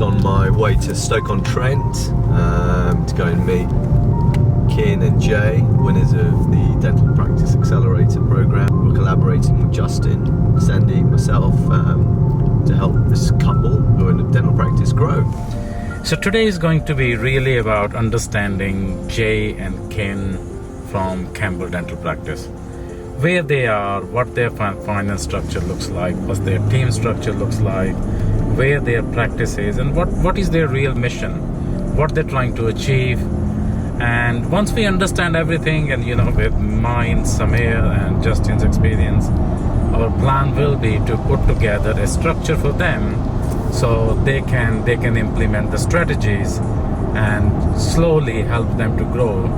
just on my way to Stoke-on-Trent to go and meet Kin and Jay, winners of the Dental Practice Accelerator program. We're collaborating with Justin, Sandy, myself to help this couple who are in a dental practice grow. So today is going to be really about understanding Jay and Kin from Campbell Dental Practice. Where they are, what their finance structure looks like, what their team structure looks like, where their practice is, and what is their real mission, what they're trying to achieve. And once we understand everything, and with mine, Samir and Justin's experience, our plan will be to put together a structure for them so they can implement the strategies and slowly help them to grow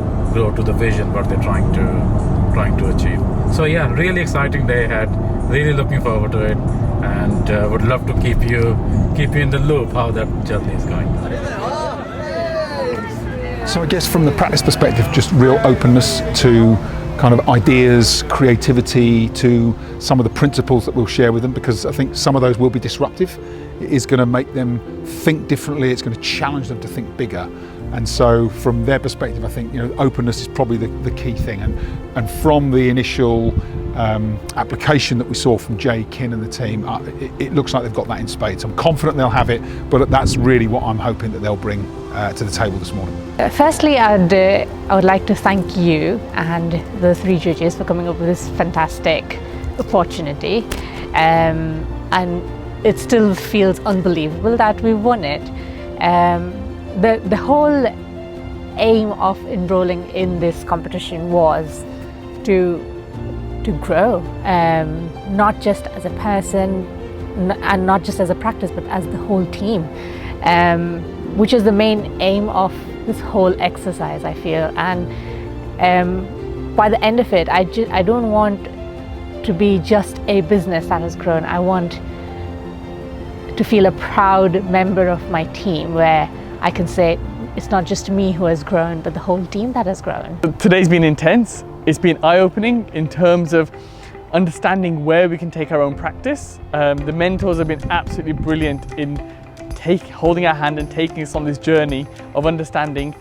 to the vision what they're trying to achieve. So yeah, really exciting day ahead, really looking forward to it, and would love to keep you in the loop how that journey is going. So I guess from the practice perspective, just real openness to kind of ideas, creativity, to some of the principles that we'll share with them, because I think some of those will be disruptive. It is going to make them think differently, it's going to challenge them to think bigger. And so from their perspective, I think openness is probably the key thing. And from the initial application that we saw from Jay, Kin and the team, it looks like they've got that in spades. I'm confident they'll have it, but that's really what I'm hoping that they'll bring to the table this morning. Firstly, I would like to thank you and the three judges for coming up with this fantastic opportunity. And it still feels unbelievable that we won it. The whole aim of enrolling in this competition was to grow, not just as a person and not just as a practice, but as the whole team, which is the main aim of this whole exercise, I feel. And by the end of it, I don't want to be just a business that has grown. I want to feel a proud member of my team, where I can say it's not just me who has grown, but the whole team that has grown. Today's been intense. It's been eye-opening in terms of understanding where we can take our own practice. The mentors have been absolutely brilliant in holding our hand and taking us on this journey of understanding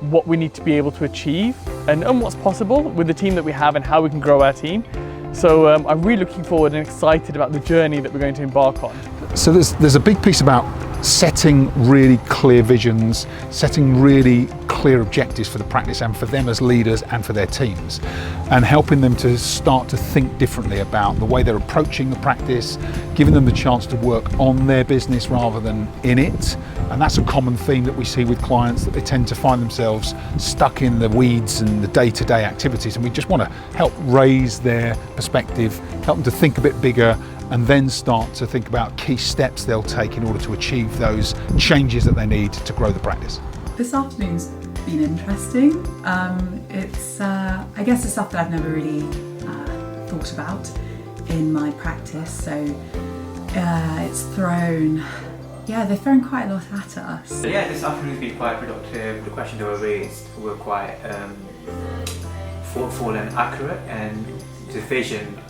what we need to be able to achieve and what's possible with the team that we have and how we can grow our team. So I'm really looking forward and excited about the journey that we're going to embark on. So there's a big piece about setting really clear visions, setting really clear objectives for the practice and for them as leaders and for their teams, and helping them to start to think differently about the way they're approaching the practice, giving them the chance to work on their business rather than in it. And that's a common theme that we see with clients, that they tend to find themselves stuck in the weeds and the day-to-day activities, and we just want to help raise their perspective, help them to think a bit bigger, and then start to think about key steps they'll take in order to achieve those changes that they need to grow the practice. This afternoon's been interesting. It's I guess the stuff that I've never really thought about in my practice, so they've thrown quite a lot at us. Yeah, this afternoon's been quite productive. The questions that were raised were quite thoughtful and accurate, and the vision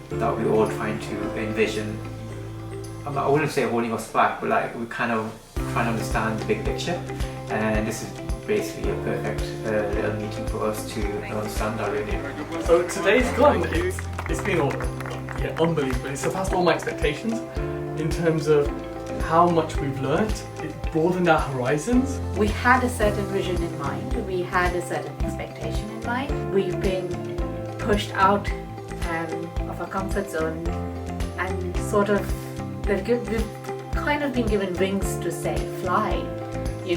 that we're all trying to envision. I wouldn't say holding us back, but like we're kind of trying to understand the big picture, and this is basically a perfect little meeting for us to understand that really. So today's gone, it's been unbelievable. It surpassed all my expectations in terms of how much we've learned. It broadened our horizons. We had a certain vision in mind, we had a certain expectation in mind. We've been pushed out of our comfort zone, and sort of we've kind of been given wings to say fly. You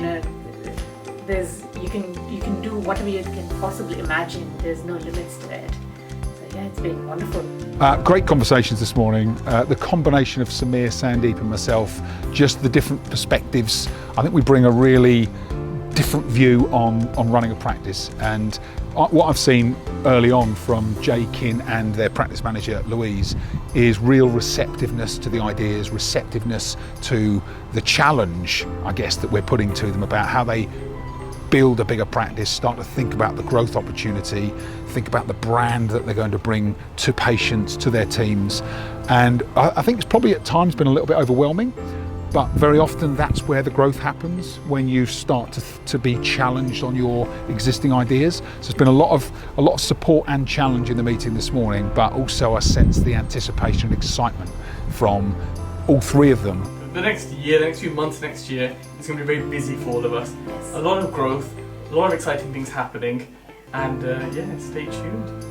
can do whatever you can possibly imagine. There's no limits to it. So yeah, it's been wonderful. Great conversations this morning. The combination of Samir, Sandeep and myself, just the different perspectives. I think we bring a really different view on running a practice, and what I've seen early on from Jay, Kin and their practice manager Louise is real receptiveness to the ideas, receptiveness to the challenge, I guess, that we're putting to them about how they build a bigger practice, start to think about the growth opportunity, think about the brand that they're going to bring to patients, to their teams. And I think it's probably at times been a little bit overwhelming, But very often that's where the growth happens, when you start to be challenged on your existing ideas. So there's been a lot of support and challenge in the meeting this morning, but also I sense the anticipation and excitement from all three of them. The next year, the next few months next year, it's going to be very busy for all of us. A lot of growth, a lot of exciting things happening, and yeah, stay tuned.